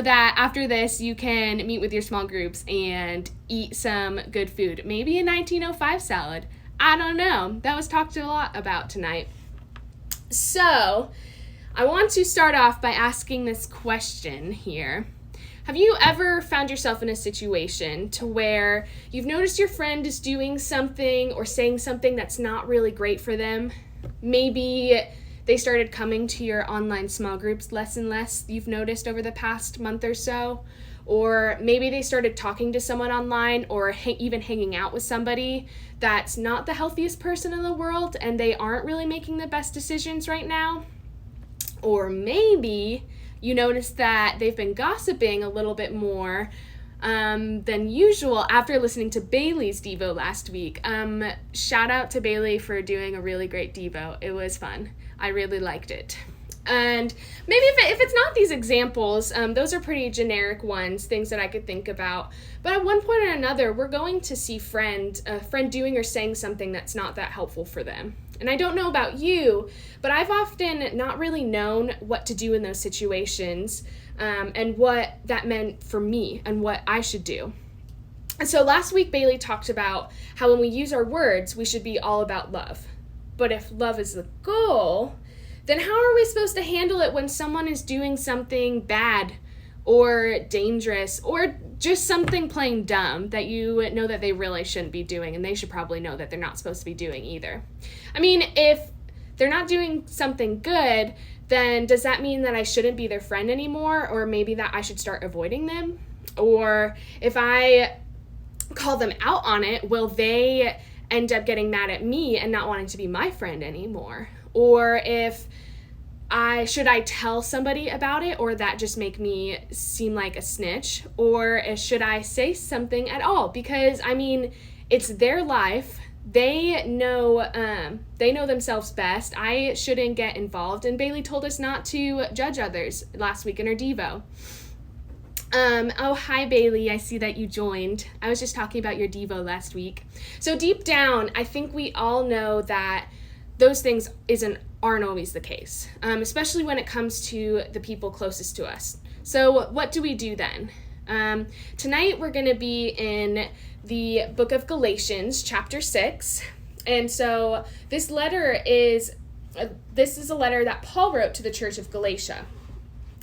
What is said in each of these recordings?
that after this you can meet with your small groups and eat some good food. Maybe a 1905 salad. I don't know. That was talked a lot about tonight. So, I want to start off by asking this question here. Have you ever found yourself in a situation to where you've noticed your friend is doing something or saying something that's not really great for them? Maybe they started coming to your online small groups less and less, you've noticed over the past month or so. Or maybe they started talking to someone online or even hanging out with somebody that's not the healthiest person in the world and they aren't really making the best decisions right now. Or maybe you noticed that they've been gossiping a little bit more than usual after listening to Bailey's Devo last week. Shout out to Bailey for doing a really great Devo. It was fun. I really liked it. And maybe if it's not these examples, those are pretty generic ones, things that I could think about. But at one point or another, we're going to see a friend doing or saying something that's not that helpful for them. And I don't know about you, but I've often not really known what to do in those situations and what that meant for me and what I should do. And so last week, Bailey talked about how when we use our words, we should be all about love. But if love is the goal, then how are we supposed to handle it when someone is doing something bad or dangerous or just something plain dumb that you know that they really shouldn't be doing and they should probably know that they're not supposed to be doing either? I mean, if they're not doing something good, then does that mean that I shouldn't be their friend anymore, or maybe that I should start avoiding them? Or if I call them out on it, will they end up getting mad at me and not wanting to be my friend anymore? Or should I tell somebody about it, or that just make me seem like a snitch? Or should I say something at all? Because, I mean, it's their life. They know themselves best. I shouldn't get involved. And Bailey told us not to judge others last week in her Devo. Oh, hi, Bailey. I see that you joined. I was just talking about your Devo last week. So deep down, I think we all know that those things aren't always the case, especially when it comes to the people closest to us. So what do we do then? Tonight we're going to be in the book of Galatians, chapter 6. And so this is a letter that Paul wrote to the church of Galatia.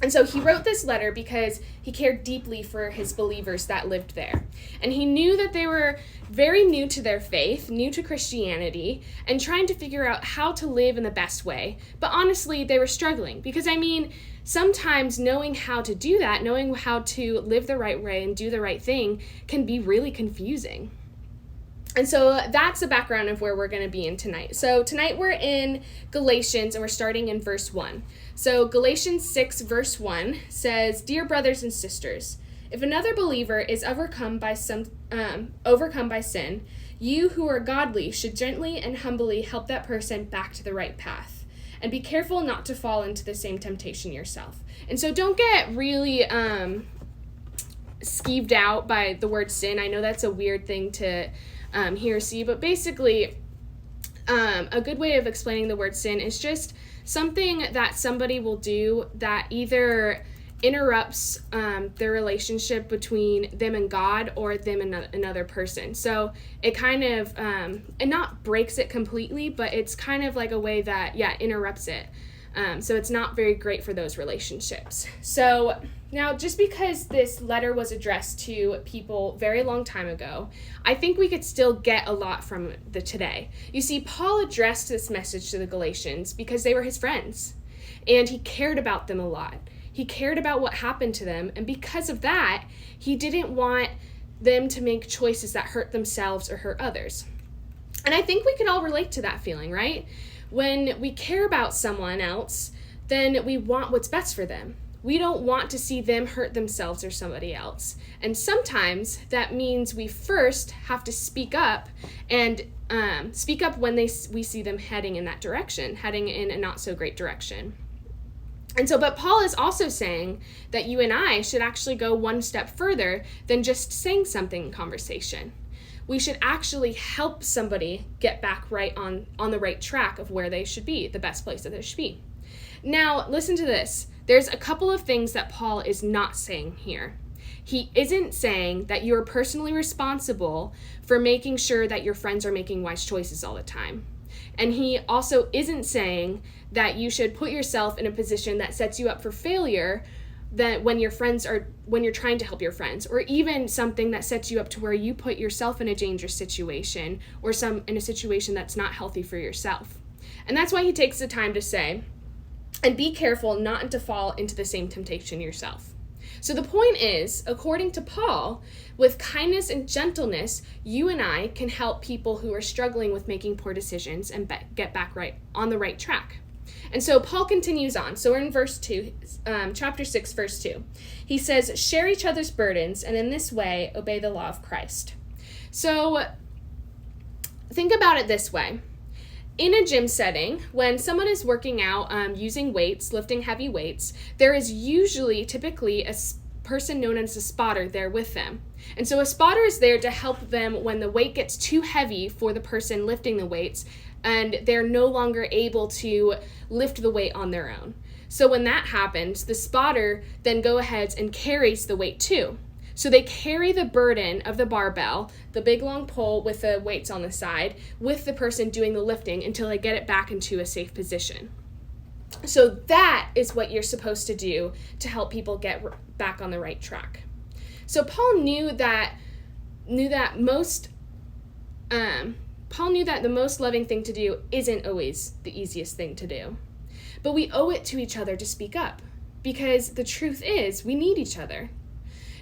And so he wrote this letter because he cared deeply for his believers that lived there. And he knew that they were very new to their faith, new to Christianity, and trying to figure out how to live in the best way. But honestly, they were struggling because, I mean, sometimes knowing how to do that, knowing how to live the right way and do the right thing can be really confusing. And so that's the background of where we're going to be in tonight. So tonight we're in Galatians and we're starting in verse 1. So Galatians 6 verse 1 says, "Dear brothers and sisters, if another believer is overcome by sin, you who are godly should gently and humbly help that person back to the right path. And be careful not to fall into the same temptation yourself." And so don't get really skeeved out by the word sin. I know that's a weird thing to hear or see, but basically a good way of explaining the word sin is just something that somebody will do that either interrupts their relationship between them and God or them and another person. So it kind of, and not breaks it completely, but it's kind of like a way that, interrupts it. So it's not very great for those relationships. So now, just because this letter was addressed to people very long time ago, I think we could still get a lot from the today. You see, Paul addressed this message to the Galatians because they were his friends, and he cared about them a lot. He cared about what happened to them, and because of that, he didn't want them to make choices that hurt themselves or hurt others. And I think we could all relate to that feeling, right? When we care about someone else, then we want what's best for them. We don't want to see them hurt themselves or somebody else. And sometimes that means we first have to speak up and speak up when we see them heading in that direction, heading in a not so great direction. And so, but Paul is also saying that you and I should actually go one step further than just saying something in conversation. We should actually help somebody get back right on the right track of where they should be, the best place that they should be. Now, listen to this. there's a couple of things that Paul is not saying here. He isn't saying that you're personally responsible for making sure that your friends are making wise choices all the time. And he also isn't saying that you should put yourself in a position that sets you up for failure that when you're trying to help your friends, or even something that sets you up to where you put yourself in a dangerous situation or in a situation that's not healthy for yourself. And that's why he takes the time to say, and be careful not to fall into the same temptation yourself. So the point is, according to Paul, with kindness and gentleness, you and I can help people who are struggling with making poor decisions and get back right on the right track. And so Paul continues on. So we're in verse 2, chapter 6, verse 2. He says, share each other's burdens, and in this way, obey the law of Christ. So think about it this way. In a gym setting, when someone is working out using weights, lifting heavy weights, there is typically a person known as a spotter there with them. And so a spotter is there to help them when the weight gets too heavy for the person lifting the weights and they're no longer able to lift the weight on their own. So when that happens, the spotter then go ahead and carries the weight too. So they carry the burden of the barbell, the big long pole with the weights on the side, with the person doing the lifting until they get it back into a safe position. So that is what you're supposed to do to help people get back on the right track. So Paul knew that the most loving thing to do isn't always the easiest thing to do. But we owe it to each other to speak up, because the truth is we need each other.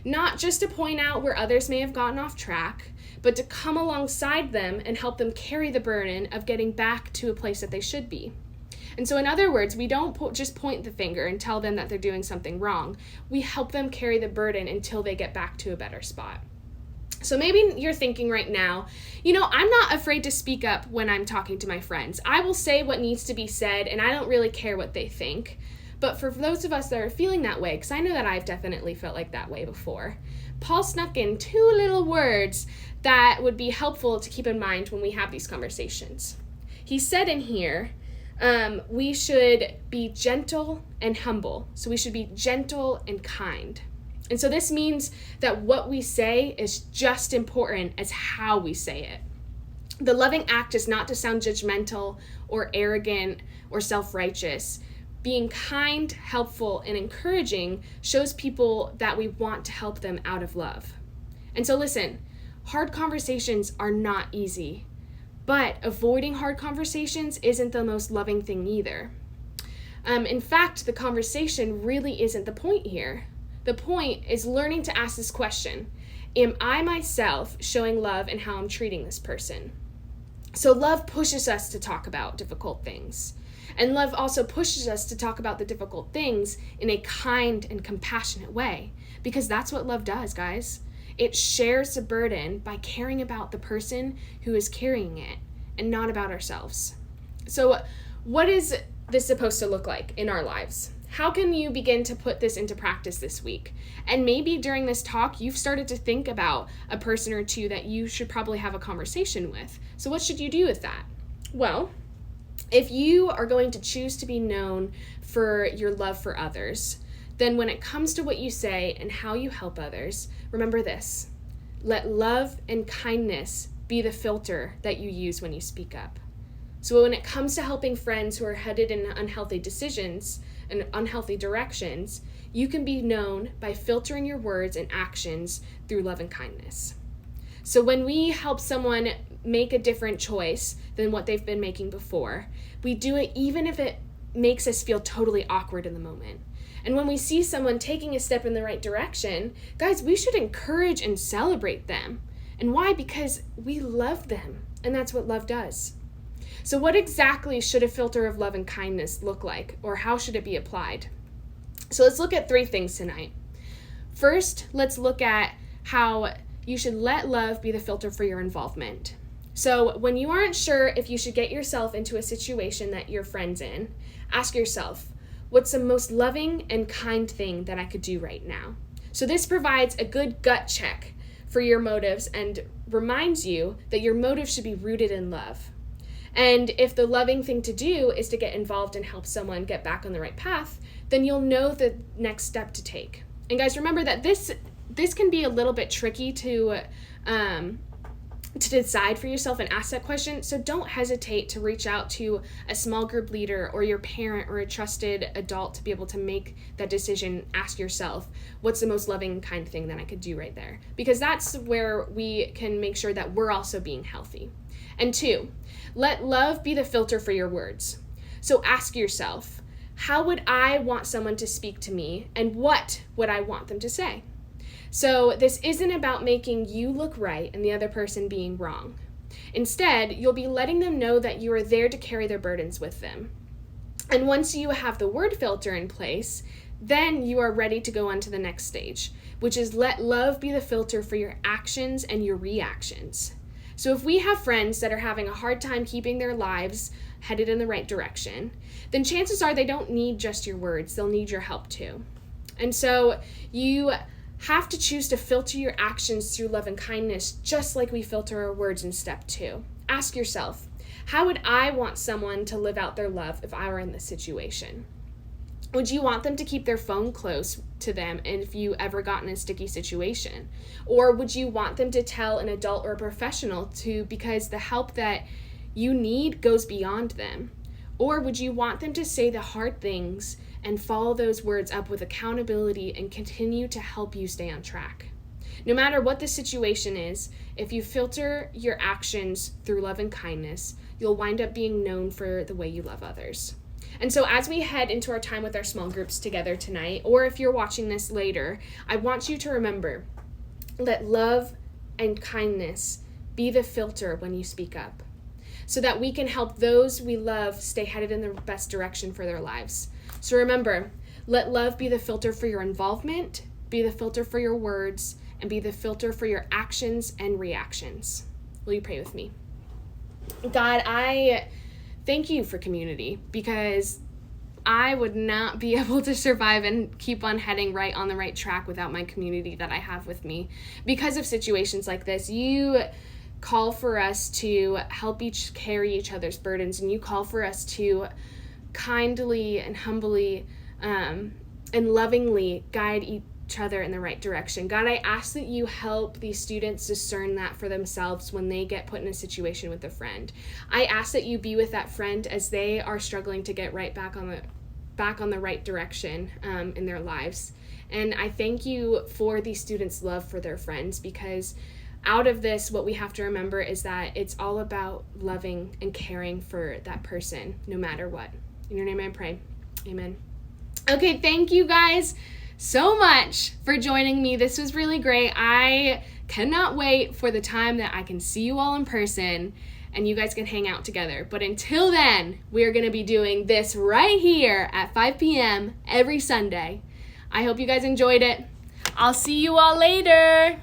Not just to point out where others may have gotten off track, but to come alongside them and help them carry the burden of getting back to a place that they should be. And so in other words, we don't just point the finger and tell them that they're doing something wrong. We help them carry the burden until they get back to a better spot. So maybe you're thinking right now, I'm not afraid to speak up when I'm talking to my friends. I will say what needs to be said, and I don't really care what they think. But for those of us that are feeling that way, because I know that I've definitely felt like that way before, Paul snuck in 2 little words that would be helpful to keep in mind when we have these conversations. He said in here, we should be gentle and humble. So we should be gentle and kind. And so this means that what we say is just important as how we say it. The loving act is not to sound judgmental or arrogant or self-righteous. Being kind, helpful, and encouraging shows people that we want to help them out of love. And so listen, hard conversations are not easy, but avoiding hard conversations isn't the most loving thing either. In fact, the conversation really isn't the point here. The point is learning to ask this question: am I myself showing love in how I'm treating this person? So love pushes us to talk about difficult things. And love also pushes us to talk about the difficult things in a kind and compassionate way, because that's what love does, guys. It shares the burden by caring about the person who is carrying it and not about ourselves. So what is this supposed to look like in our lives? How can you begin to put this into practice this week? And maybe during this talk, you've started to think about a person or two that you should probably have a conversation with. So what should you do with that? Well, if you are going to choose to be known for your love for others, then when it comes to what you say and how you help others, remember this: let love and kindness be the filter that you use when you speak up. So when it comes to helping friends who are headed in unhealthy decisions and unhealthy directions, you can be known by filtering your words and actions through love and kindness. So when we help someone make a different choice than what they've been making before, we do it even if it makes us feel totally awkward in the moment. And when we see someone taking a step in the right direction, guys, we should encourage and celebrate them. And why? Because we love them, and that's what love does. So what exactly should a filter of love and kindness look like, or how should it be applied? So let's look at 3 things tonight. First, let's look at how you should let love be the filter for your involvement. So when you aren't sure if you should get yourself into a situation that your friend's in, ask yourself, what's the most loving and kind thing that I could do right now? So this provides a good gut check for your motives and reminds you that your motives should be rooted in love. And if the loving thing to do is to get involved and help someone get back on the right path, then you'll know the next step to take. And guys, remember that this can be a little bit tricky to decide for yourself and ask that question. So don't hesitate to reach out to a small group leader or your parent or a trusted adult to be able to make that decision. Ask yourself, what's the most loving, kind thing that I could do right there? Because that's where we can make sure that we're also being healthy. And 2, let love be the filter for your words. So ask yourself, how would I want someone to speak to me, and what would I want them to say? So this isn't about making you look right and the other person being wrong. Instead, you'll be letting them know that you are there to carry their burdens with them. And once you have the word filter in place, then you are ready to go on to the next stage, which is let love be the filter for your actions and your reactions. So if we have friends that are having a hard time keeping their lives headed in the right direction, then chances are they don't need just your words, they'll need your help too. And so you have to choose to filter your actions through love and kindness, just like we filter our words in step 2. Ask yourself, how would I want someone to live out their love if I were in this situation? Would you want them to keep their phone close to them if you ever got in a sticky situation? Or would you want them to tell an adult or a professional because the help that you need goes beyond them? Or would you want them to say the hard things and follow those words up with accountability and continue to help you stay on track? No matter what the situation is, if you filter your actions through love and kindness, you'll wind up being known for the way you love others. And so as we head into our time with our small groups together tonight, or if you're watching this later, I want you to remember, let love and kindness be the filter when you speak up, so that we can help those we love stay headed in the best direction for their lives. So remember, let love be the filter for your involvement, be the filter for your words, and be the filter for your actions and reactions. Will you pray with me? God, I thank you for community, because I would not be able to survive and keep on heading right on the right track without my community that I have with me. Because of situations like this, you call for us to help carry each other's burdens, and you call for us to kindly and humbly and lovingly guide each other in the right direction. God, I ask that you help these students discern that for themselves when they get put in a situation with a friend. I ask that you be with that friend as they are struggling to get right back on the right direction in their lives. And I thank you for these students' love for their friends, because out of this, what we have to remember is that it's all about loving and caring for that person, no matter what. In your name I pray. Amen. Okay, thank you guys so much for joining me. This was really great. I cannot wait for the time that I can see you all in person and you guys can hang out together. But until then, we're going to be doing this right here at 5 p.m. every Sunday. I hope you guys enjoyed it. I'll see you all later.